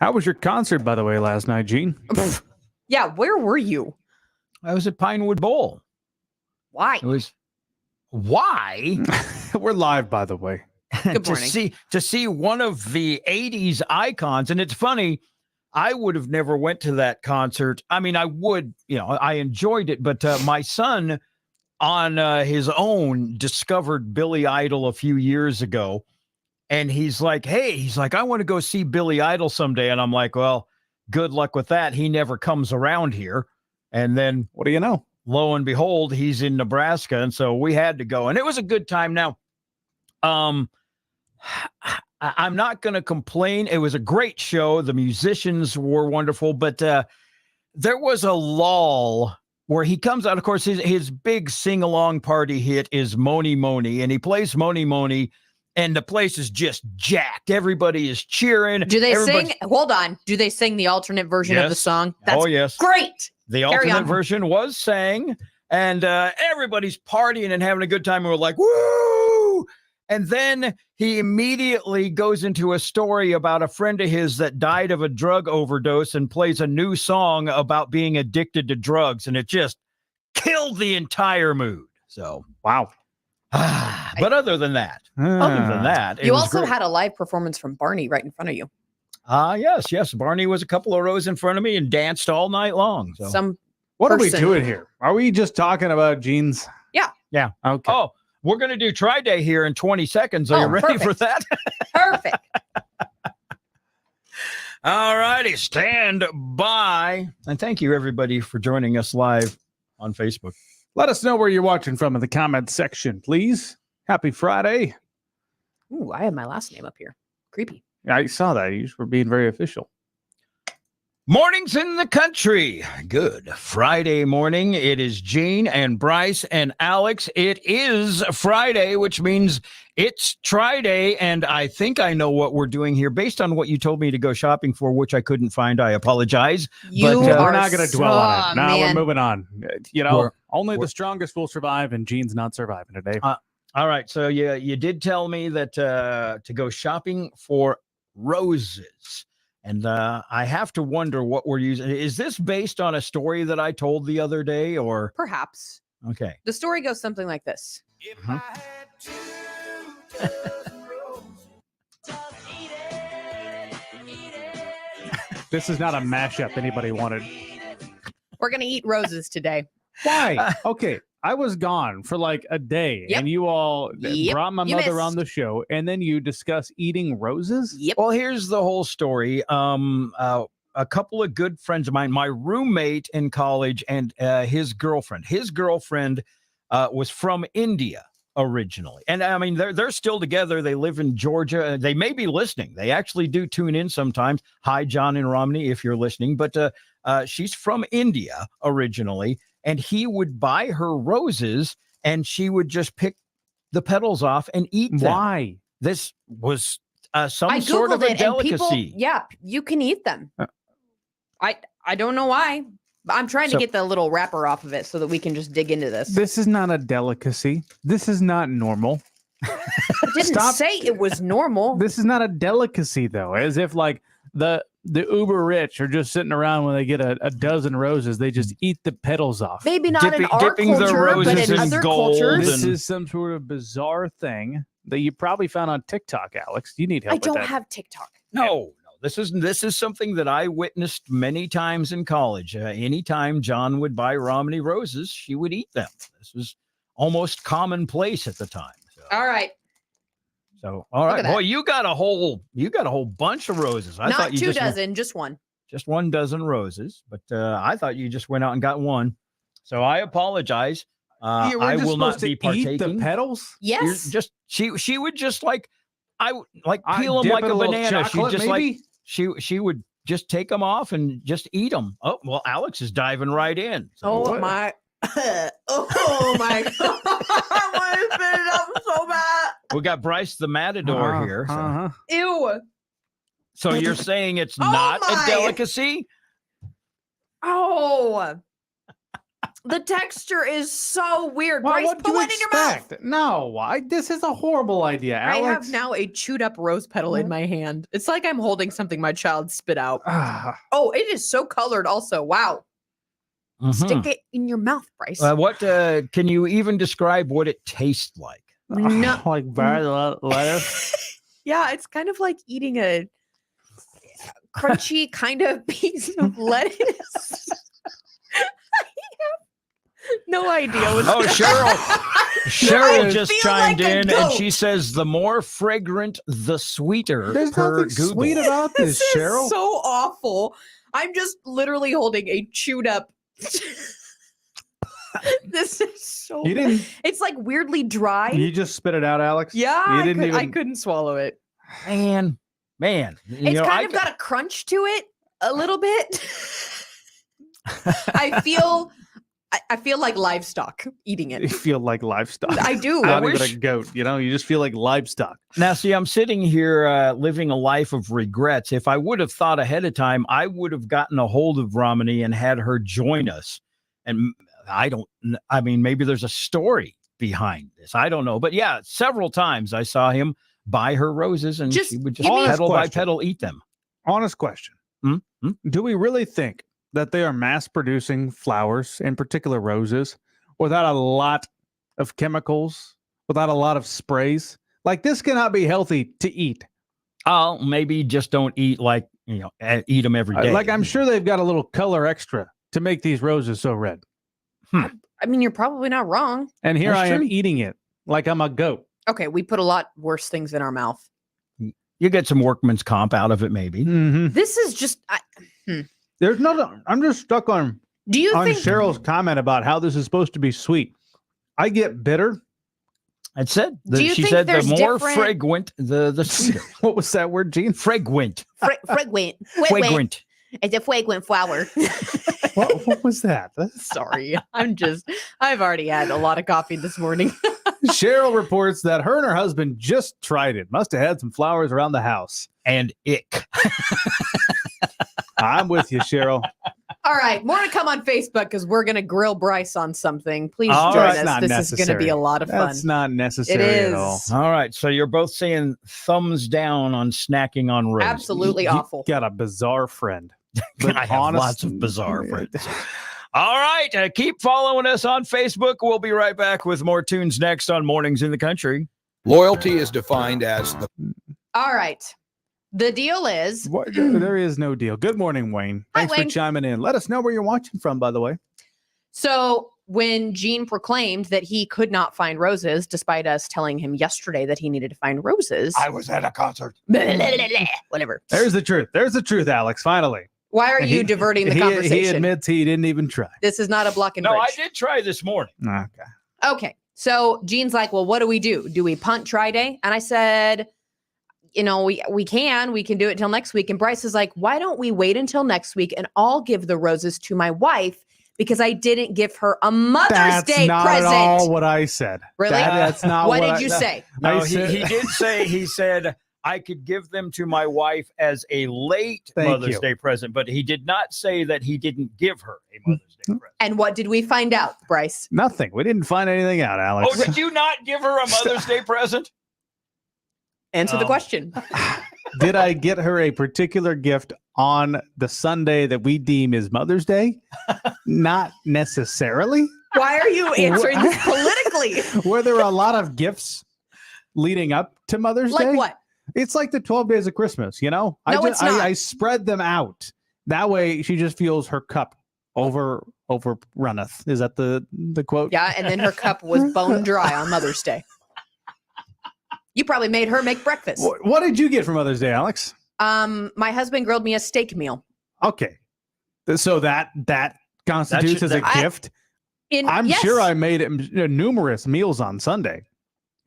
How was your concert, by the way, last night, Gene? Yeah, where were you? I was at Pinewood Bowl. Why? It was why We're live, by the way. Good morning. to see one of the 80s icons. And it's funny, I would have never went to that concert. I mean, I would, I enjoyed it, but my son on his own discovered Billy Idol a few years ago. And he's like, I want to go see Billy Idol someday. And I'm like, well, good luck with that. He never comes around here. And then What do you know? lo and behold, he's in Nebraska. And so we had to go. And it was a good time. Now, I'm not going to complain. It was a great show. The musicians were wonderful. But there was a lull where he comes out. Of course, his big sing-along party hit is Moni Moni. And he plays Moni Moni. And the place is just jacked. Everybody is cheering. Do they sing? Hold on. Do they sing the alternate version of the song? That's yes. Great. The alternate version was sang, and everybody's partying and having a good time. And we're like, woo! And then he immediately goes into a story about a friend of his that died of a drug overdose and plays a new song about being addicted to drugs. And it just killed the entire mood. So, wow. But other than that, you also had a live performance from Barney right in front of you. Yes. Barney was a couple of rows in front of me and danced all night long. So. What are we doing here? Are we just talking about Gene's? Yeah. Okay. Oh, we're going to do Try Day here in 20 seconds. Are you ready for that? Perfect. All righty. Stand by. And thank you, everybody, for joining us live on Facebook. Let us know where you're watching from in the comments section, please. Happy Friday. Ooh, I have my last name up here. Creepy. I saw that. You were being very official. Mornings in the country. Good Friday morning. It is Gene and Bryce and Alex. It is Friday, which means it's Try Day. And I think I know what we're doing here based on what you told me to go shopping for, which I couldn't find. I apologize. But we're not going to dwell on it. No, we're moving on. Only the strongest will survive, and Gene's not surviving today. All right. So you did tell me that to go shopping for roses. And I have to wonder what we're using. Is this based on a story that I told the other day, or perhaps? Okay. The story goes something like this. If I had 2 dozen roses, just eat it. This is not a mashup anybody wanted. We're going to eat roses today. Why? Okay. I was gone for like a day, and you all brought my mother on the show, and then you discuss eating roses? Yep. Well, here's the whole story. A couple of good friends of mine, my roommate in college and his girlfriend. His girlfriend was from India originally. And I mean, they're still together. They live in Georgia. They may be listening. They actually do tune in sometimes. Hi, John and Romney, if you're listening. But she's from India originally. And he would buy her roses, and she would just pick the petals off and eat them. Why? This was some sort of a delicacy. You can eat them. I don't know why. I'm trying to get the little wrapper off of it so that we can just dig into this. This is not a delicacy. This is not normal. I didn't say it was normal. This is not a delicacy, though. As if like the uber rich are just sitting around when they get a dozen roses, they just eat the petals off. Maybe not in our culture, but in other cultures. This is some sort of bizarre thing that you probably found on TikTok, Alex. You need help with that. I don't have TikTok. No. This is something that I witnessed many times in college. Anytime John would buy Romney roses, she would eat them. This was almost commonplace at the time. So. All right. So, all right. Boy, you got a whole bunch of roses. I thought you 2 dozen, just one. Just 1 dozen roses, but I thought you just went out and got one. So I apologize. I will not be partaking. Eat the petals? Yes. She would just peel them like a banana. She just maybe? She would just take them off and just eat them. Oh, well, Alex is diving right in. So my oh my God. I want to spit it up so bad. We got Bryce the Matador here. So. Ew. So you're saying it's not a delicacy? Oh. The texture is so weird. Well, Bryce, what put do you one in your mouth. expect? No, this is a horrible idea, I Alex. have now a chewed up rose petal in my hand. It's like I'm holding something my child spit out. Oh, it is so colored also. Wow. Stick it in your mouth, Bryce. What can you even describe what it tastes like? No. Like bad lettuce. Yeah, it's kind of like eating a crunchy kind of piece of lettuce. No idea what's Oh, Cheryl just feel chimed like a in and goat. she says the more fragrant, the sweeter. There's per nothing Google. sweet about this, This Cheryl. is so awful. I'm just literally holding a chewed up. This is so. You didn't. It's like weirdly dry. You just spit it out, Alex. Yeah, You didn't I couldn't swallow it. Man. It's kind of got a crunch to it a little bit. I feel like livestock eating You it. feel like livestock. I do. Not even wish- a goat. You just feel like livestock. Now, see, I'm sitting here living a life of regrets. If I would have thought ahead of time, I would have gotten a hold of Romney and had her join us. And maybe there's a story behind this. I don't know. But yeah, several times I saw him buy her roses and Just she would just give me- petal by Honest petal eat them. Honest question. Hmm? Do we really think that they are mass producing flowers, in particular roses, without a lot of chemicals, without a lot of sprays? Like, this cannot be healthy to eat. Oh, maybe just don't eat eat them every day. Like, I'm sure they've got a little color extra to make these roses so red. I mean, you're probably not wrong. And here That's I am true. eating it like I'm a goat. Okay, we put a lot worse things in our mouth. You get some workman's comp out of it, maybe. Mm-hmm. This is just. There's nothing. I'm just stuck on Do you think Cheryl's comment about how this is supposed to be sweet. I get bitter. It said. Do you She think said the there's more different- fragrant, the sweeter. What was that word, Gene? Fragrant. fragrant? Fragrant. It's a fragrant flower. What was that? Sorry, I've already had a lot of coffee this morning. Cheryl reports that her and her husband just tried it. Must have had some flowers around the house. And ick. I'm with you, Cheryl. All right, more to come on Facebook because we're going to grill Bryce on something. Please All join right, us. not This is going to be necessary. a lot of fun. That's not necessary It at all. is. All right. So you're both saying thumbs down on snacking on roses. Absolutely You awful. got a bizarre friend. But I have lots of bizarre friends. All right. Keep following us on Facebook. We'll be right back with more tunes next on Mornings in the Country. Loyalty is defined as the All right. The deal is What? There is no deal. Good morning, Wayne. Hi, Thanks Wayne. for chiming in. Let us know where you're watching from, by the way. so when Gene proclaimed that he could not find roses, despite us telling him yesterday that he needed to find roses, I was at a concert. whatever. There's the truth. There's the truth, Alex. Finally. Why are you diverting the He conversation? admits he didn't even try. This is not a block and No, I bridge. did try this morning. Okay. Okay. So Gene's like, well, what do we do? Do we punt try day? And I said, we can do it till next week. And Bryce is like, why don't we wait until next week and I'll give the roses to my wife because I didn't give her a Mother's That's Day not present. at all what I said. Really? That's not what what did you say? No, I he said- did say, he said, I could give them to my wife as a late Thank Mother's you. Day present, but he did not say that he didn't give her a Mother's Day present. And what did we find out, Bryce? Nothing. We didn't find anything out, Alex. Oh, did you not give her a Mother's Day present? Answer the question. Did I get her a particular gift on the Sunday that we deem is Mother's Day? Not necessarily. Why are you answering this politically? Were there a lot of gifts leading up to Mother's Day? Like what? It's like the 12 days of Christmas, you know? No, it's not. I spread them out. That way she just feels her cup overrunneth. Is that the quote? Yeah, and then her cup was bone dry on Mother's Day. You probably made her make breakfast. What did you get for Mother's Day, Alex? My husband grilled me a steak meal. Okay. So that constitutes as a that- gift. Yes. Sure I made numerous meals on Sunday.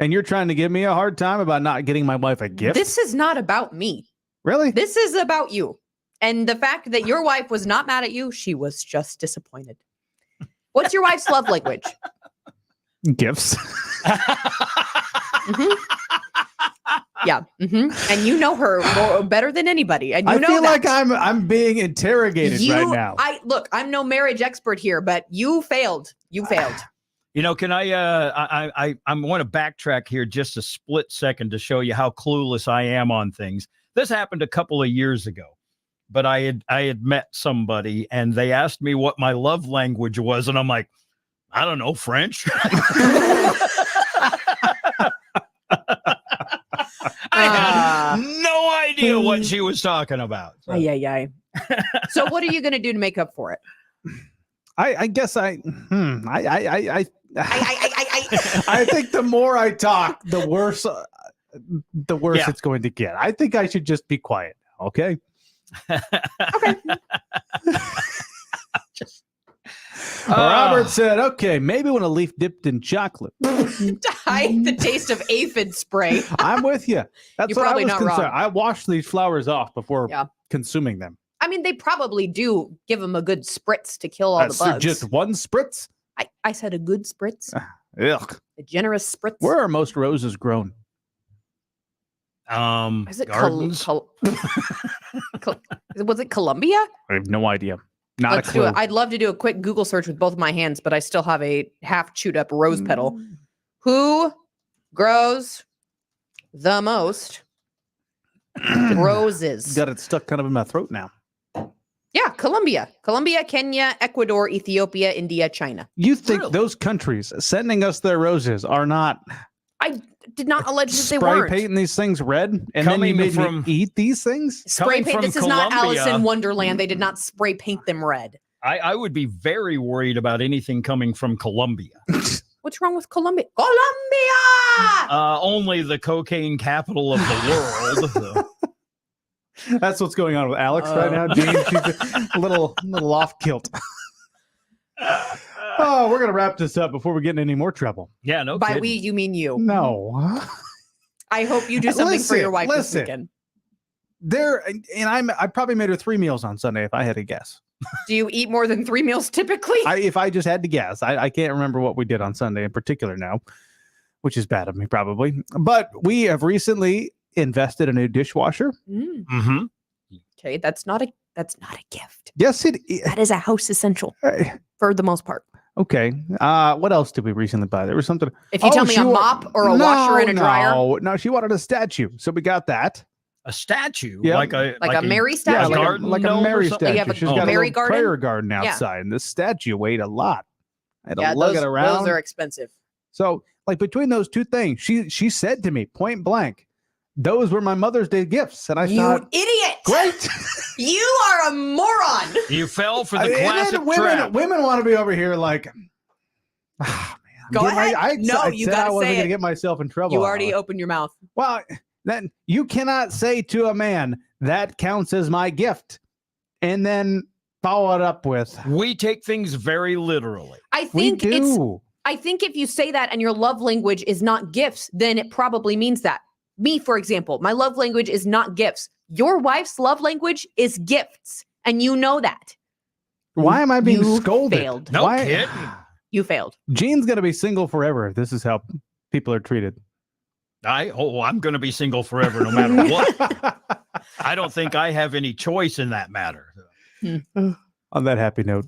And you're trying to give me a hard time about not getting my wife a gift? This is not about me. Really? This is about you. And the fact that your wife was not mad at you, she was just disappointed. What's your wife's love language? Gifts. Mhm. Yeah. And you know her better than anybody. And you I know feel that. like I'm being interrogated right now. I'm no marriage expert here, but you failed. You failed. You know, can I want to backtrack here just a split second to show you how clueless I am on things. This happened a couple of years ago, but I had met somebody and they asked me what my love language was. And I'm like, I don't know, French. I had no idea what she was talking about. So. So what are you going to do to make up for it? I guess I think the more I talk, the worse Yeah. it's going to get. I think I should just be quiet. Okay. Robert said, okay, maybe when a leaf dipped in chocolate. To hide the taste of aphid spray. I'm with you. That's You're what I probably was not concerned. wrong. I washed these flowers off before Yeah. consuming them. I mean, they probably do give them a good spritz to kill all the So bugs. just one spritz? I said a good spritz, Ugh. a generous spritz. Where are most roses grown? Is it gardens. was it Colombia? I have no idea. Not Let's a do clue. it. I'd love to do a quick Google search with both my hands, but I still have a half chewed up rose petal. Who grows the most roses? Got it stuck kind of in my throat now. Yeah, Colombia, Kenya, Ecuador, Ethiopia, India, China. You think Really? those countries sending us their roses are not I did not allege that they spray weren't. painting these things red and then Coming you made from- me eat these things? Spray Coming paint. from This is not Alice Colombia- in Wonderland. They did not spray paint them red. I would be very worried about anything coming from Colombia. What's wrong with Colombia? Colombia! Only the cocaine capital of the world. That's what's going on with Alex right now. Jean, she's a little off kilt. Oh, we're gonna wrap this up before we get in any more trouble. Yeah, no. By kidding. we, you mean you. No. I hope you do something for your wife this Listen. weekend. There and I probably made her 3 meals on Sunday if I had to guess. Do you eat more than 3 meals typically? If I just had to guess. I can't remember what we did on Sunday in particular now, which is bad of me probably. But we have recently invested in a new dishwasher. Mm. Mm-hmm. Okay, that's not a gift. Yes, it is. That is a house essential for the most part. Okay. What else did we recently buy? There was something. If you tell me she a mop or a washer and a dryer, No, she wanted a statue. So we got that. A statue, Yeah. like a Mary statue? Yeah, a like garden like a gnome or Mary something? You statue. have a She's got a Mary little garden? prayer garden Yeah. outside, and the statue weighed a lot. I had to yeah, lug those it around. are expensive. So, like between those two things, she said to me point blank, "Those were my Mother's Day gifts," and I You thought, idiot! "Great." You are a moron. You fell for And the then classic trap. women want to be over here like, man. Go ahead. I No, you said I gotta wasn't say going to it. get myself in trouble. You already Alex. opened your mouth. Well, then you cannot say to a man that counts as my gift, and then follow it up with, We take things very literally. I "We think it's. do." I think if you say that and your love language is not gifts, then it probably means that. Me, for example, my love language is not gifts. Your wife's love language is gifts, and you know that. Why am I being You scolded? failed. No Why? kidding. You failed. Jean's gonna be single forever if this is how people are treated. I'm going to be single forever, no matter what. I don't think I have any choice in that matter. On that happy note,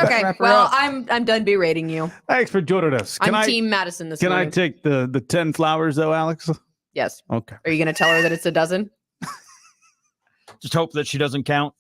Okay, wrap her well, up. I'm done berating you. thanks for joining us. I'm Team Madison this Can I morning. take the 10 flowers though, Alex? Yes. Okay. Are you going to tell her that it's a dozen? Just hope that she doesn't count.